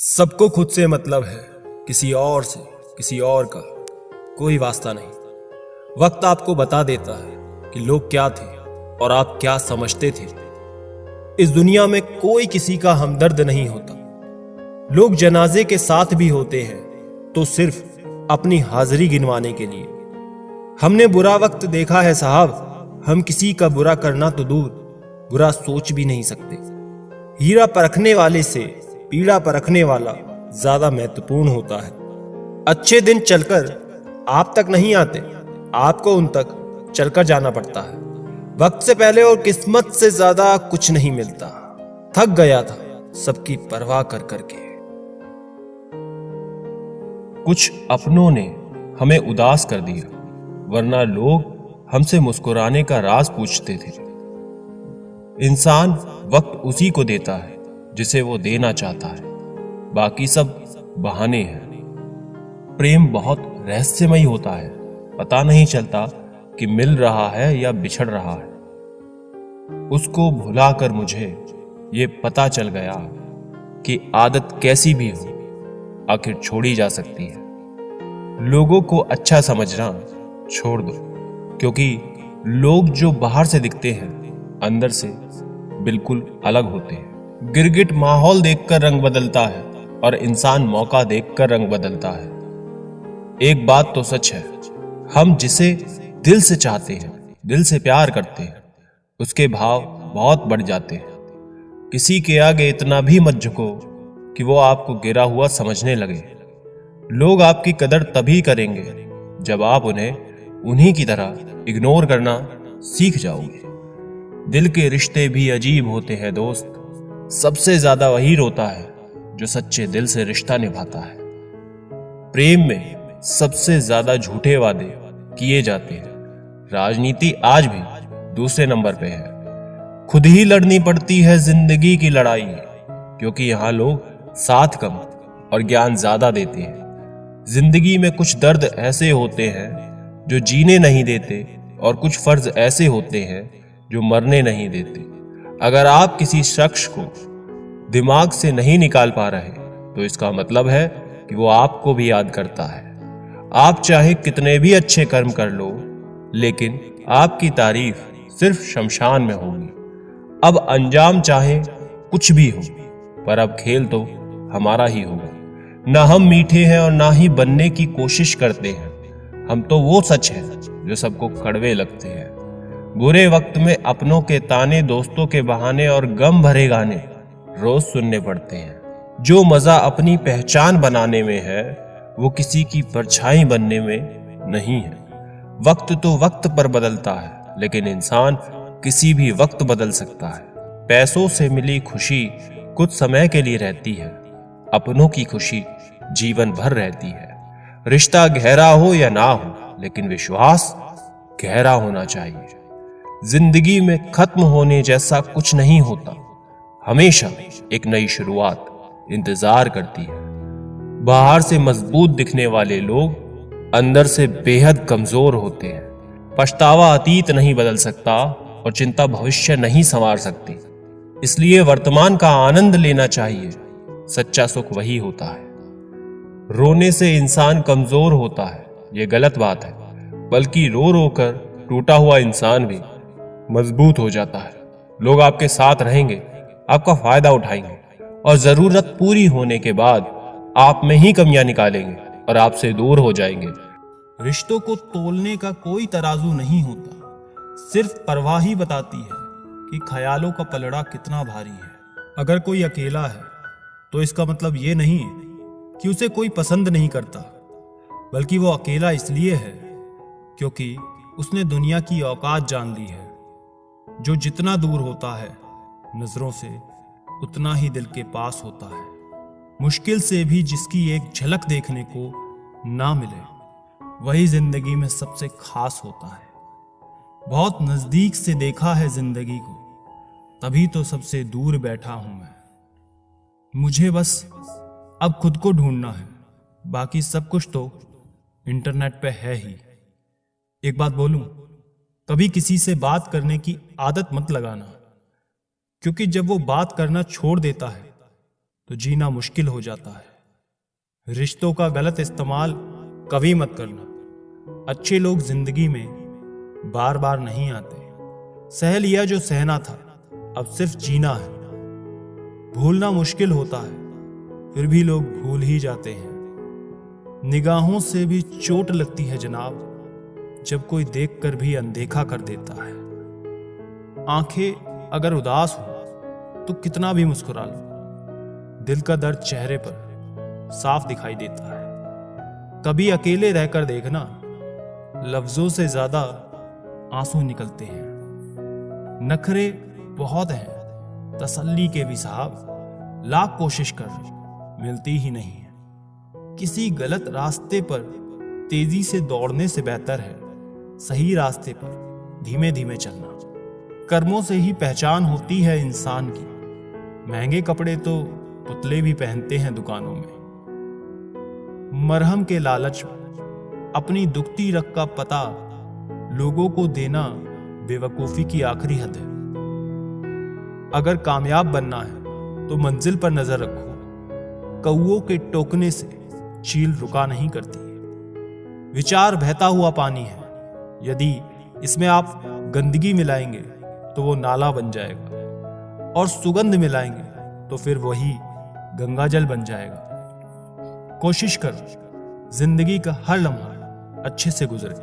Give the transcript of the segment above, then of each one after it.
सबको खुद से मतलब है, किसी और से, किसी और का कोई वास्ता नहीं। वक्त आपको बता देता है कि लोग क्या थे और आप क्या समझते थे। इस दुनिया में कोई किसी का हमदर्द नहीं होता। लोग जनाजे के साथ भी होते हैं तो सिर्फ अपनी हाजिरी गिनवाने के लिए। हमने बुरा वक्त देखा है साहब, हम किसी का बुरा करना तो दूर, बुरा सोच भी नहीं सकते। हीरा परखने वाले से पीड़ा परखने वाला ज्यादा महत्वपूर्ण होता है। अच्छे दिन चलकर आप तक नहीं आते, आपको उन तक चलकर जाना पड़ता है। वक्त से पहले और किस्मत से ज्यादा कुछ नहीं मिलता। थक गया था सबकी परवाह कर करके। कुछ अपनों ने हमें उदास कर दिया, वरना लोग हमसे मुस्कुराने का राज पूछते थे। इंसान वक्त उसी को देता है जिसे वो देना चाहता है, बाकी सब बहाने हैं। प्रेम बहुत रहस्यमयी होता है, पता नहीं चलता कि मिल रहा है या बिछड़ रहा है। उसको भुलाकर मुझे ये पता चल गया कि आदत कैसी भी हो आखिर छोड़ी जा सकती है। लोगों को अच्छा समझना छोड़ दो, क्योंकि लोग जो बाहर से दिखते हैं अंदर से बिल्कुल अलग होते हैं। गिरगिट माहौल देखकर रंग बदलता है और इंसान मौका देखकर रंग बदलता है। एक बात तो सच है, हम जिसे दिल से चाहते हैं, दिल से प्यार करते हैं, उसके भाव बहुत बढ़ जाते हैं। किसी के आगे इतना भी मत झुको कि वो आपको गिरा हुआ समझने लगे। लोग आपकी कदर तभी करेंगे जब आप उन्हें उन्हीं की तरह इग्नोर करना सीख जाओगे। दिल के रिश्ते भी अजीब होते हैं दोस्त। सबसे ज्यादा वही रोता है जो सच्चे दिल से रिश्ता निभाता है। प्रेम में सबसे ज्यादा झूठे वादे किए जाते हैं। राजनीति आज भी दूसरे नंबर पे है। खुद ही लड़नी पड़ती है जिंदगी की लड़ाई, क्योंकि यहां लोग साथ कम और ज्ञान ज्यादा देते हैं। जिंदगी में कुछ दर्द ऐसे होते हैं जो जीने नहीं देते और कुछ फर्ज ऐसे होते हैं जो मरने नहीं देते। अगर आप किसी शख्स को दिमाग से नहीं निकाल पा रहे तो इसका मतलब है कि वो आपको भी याद करता है। आप चाहे कितने भी अच्छे कर्म कर लो, लेकिन आपकी तारीफ सिर्फ शमशान में होगी। अब अंजाम चाहे कुछ भी हो, पर अब खेल तो हमारा ही होगा। ना हम मीठे हैं और ना ही बनने की कोशिश करते हैं। हम तो वो सच है जो सबको कड़वे लगते हैं। बुरे वक्त में अपनों के ताने, दोस्तों के बहाने और गम भरे गाने रोज सुनने पड़ते हैं। जो मजा अपनी पहचान बनाने में है वो किसी की परछाई बनने में नहीं है। वक्त तो वक्त पर बदलता है, लेकिन इंसान किसी भी वक्त बदल सकता है। पैसों से मिली खुशी कुछ समय के लिए रहती है, अपनों की खुशी जीवन भर रहती है। रिश्ता गहरा हो या ना हो, लेकिन विश्वास गहरा होना चाहिए। जिंदगी में खत्म होने जैसा कुछ नहीं होता। हमेशा एक नई शुरुआत इंतजार करती है। बाहर से मजबूत दिखने वाले लोग अंदर से बेहद कमजोर होते हैं। पछतावा अतीत नहीं बदल सकता और चिंता भविष्य नहीं संवार सकती। इसलिए वर्तमान का आनंद लेना चाहिए। सच्चा सुख वही होता है। रोने से इंसान कमजोर होता है, यह गलत बात है, बल्कि रो रो कर टूटा हुआ इंसान भी मजबूत हो जाता है। लोग आपके साथ रहेंगे, आपका फायदा उठाएंगे और जरूरत पूरी होने के बाद आप में ही कमियां निकालेंगे और आपसे दूर हो जाएंगे। रिश्तों को तोलने का कोई तराजू नहीं होता, सिर्फ परवाह ही बताती है कि ख्यालों का पलड़ा कितना भारी है। अगर कोई अकेला है तो इसका मतलब ये नहीं कि उसे कोई पसंद नहीं करता, बल्कि वो अकेला इसलिए है क्योंकि उसने दुनिया की औकात जान ली है। जो जितना दूर होता है नजरों से, उतना ही दिल के पास होता है। मुश्किल से भी जिसकी एक झलक देखने को ना मिले, वही जिंदगी में सबसे खास होता है। बहुत नजदीक से देखा है जिंदगी को, तभी तो सबसे दूर बैठा हूं मैं। मुझे बस अब खुद को ढूंढना है, बाकी सब कुछ तो इंटरनेट पे है ही। एक बात बोलूं, कभी किसी से बात करने की आदत मत लगाना, क्योंकि जब वो बात करना छोड़ देता है तो जीना मुश्किल हो जाता है। रिश्तों का गलत इस्तेमाल कभी मत करना। अच्छे लोग जिंदगी में बार बार नहीं आते। सह लिया जो सहना था, अब सिर्फ जीना है। भूलना मुश्किल होता है, फिर भी लोग भूल ही जाते हैं। निगाहों से भी चोट लगती है जनाब, जब कोई देखकर भी अनदेखा कर देता है। आंखें अगर उदास हो तो कितना भी मुस्कुरा लो, दिल का दर्द चेहरे पर साफ दिखाई देता है। कभी अकेले रहकर देखना, लफ्जों से ज्यादा आंसू निकलते हैं। नखरे बहुत हैं, तसल्ली के भी साहब, लाख कोशिश कर लो, मिलती ही नहीं है। किसी गलत रास्ते पर तेजी से दौड़ने से बेहतर है सही रास्ते पर धीमे धीमे चलना। कर्मों से ही पहचान होती है इंसान की। महंगे कपड़े तो पुतले भी पहनते हैं दुकानों में। मरहम के लालच में अपनी दुखती रग का पता लोगों को देना बेवकूफी की आखिरी हद है। अगर कामयाब बनना है तो मंजिल पर नजर रखो। कौओं के टोकने से चील रुका नहीं करती। विचार बहता हुआ पानी है, यदि इसमें आप गंदगी मिलाएंगे तो वो नाला बन जाएगा, और सुगंध मिलाएंगे तो फिर वही गंगाजल बन जाएगा। कोशिश करो जिंदगी का हर लम्हा अच्छे से गुजरे,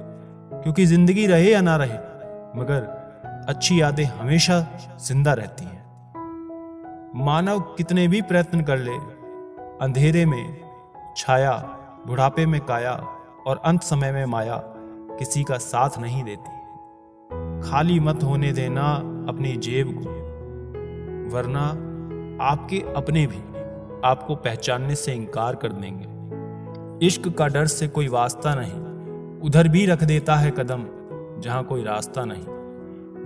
क्योंकि जिंदगी रहे या ना रहे, मगर अच्छी यादें हमेशा जिंदा रहती हैं। मानव कितने भी प्रयत्न कर ले, अंधेरे में छाया, बुढ़ापे में काया और अंत समय में माया किसी का साथ नहीं देती। खाली मत होने देना अपनी जेब को, वरना आपके अपने भी आपको पहचानने से इनकार कर देंगे। इश्क का डर से कोई वास्ता नहीं, उधर भी रख देता है कदम जहां कोई रास्ता नहीं।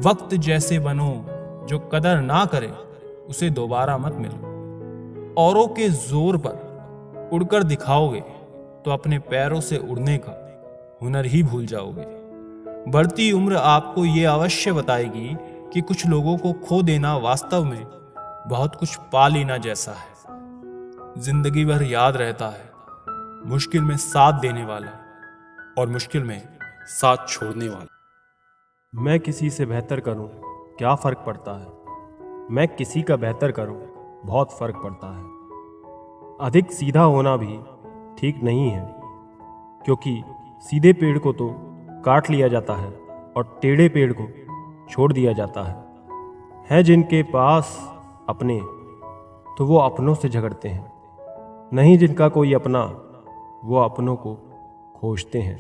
वक्त जैसे बनो, जो कदर ना करे उसे दोबारा मत मिलो। औरों के जोर पर उड़कर दिखाओगे तो अपने पैरों से उड़ने का हुनर ही भूल जाओगे। बढ़ती उम्र आपको ये अवश्य बताएगी कि कुछ लोगों को खो देना वास्तव में बहुत कुछ पा लेना जैसा है। जिंदगी भर याद रहता है मुश्किल में साथ देने वाला और मुश्किल में साथ छोड़ने वाला। मैं किसी से बेहतर करूं, क्या फ़र्क पड़ता है। मैं किसी का बेहतर करूं, बहुत फ़र्क पड़ता है। अधिक सीधा होना भी ठीक नहीं है, क्योंकि सीधे पेड़ को तो काट लिया जाता है और टेढ़े पेड़ को छोड़ दिया जाता है जिनके पास अपने, तो वो अपनों से झगड़ते हैं। नहीं जिनका कोई अपना, वो अपनों को खोजते हैं।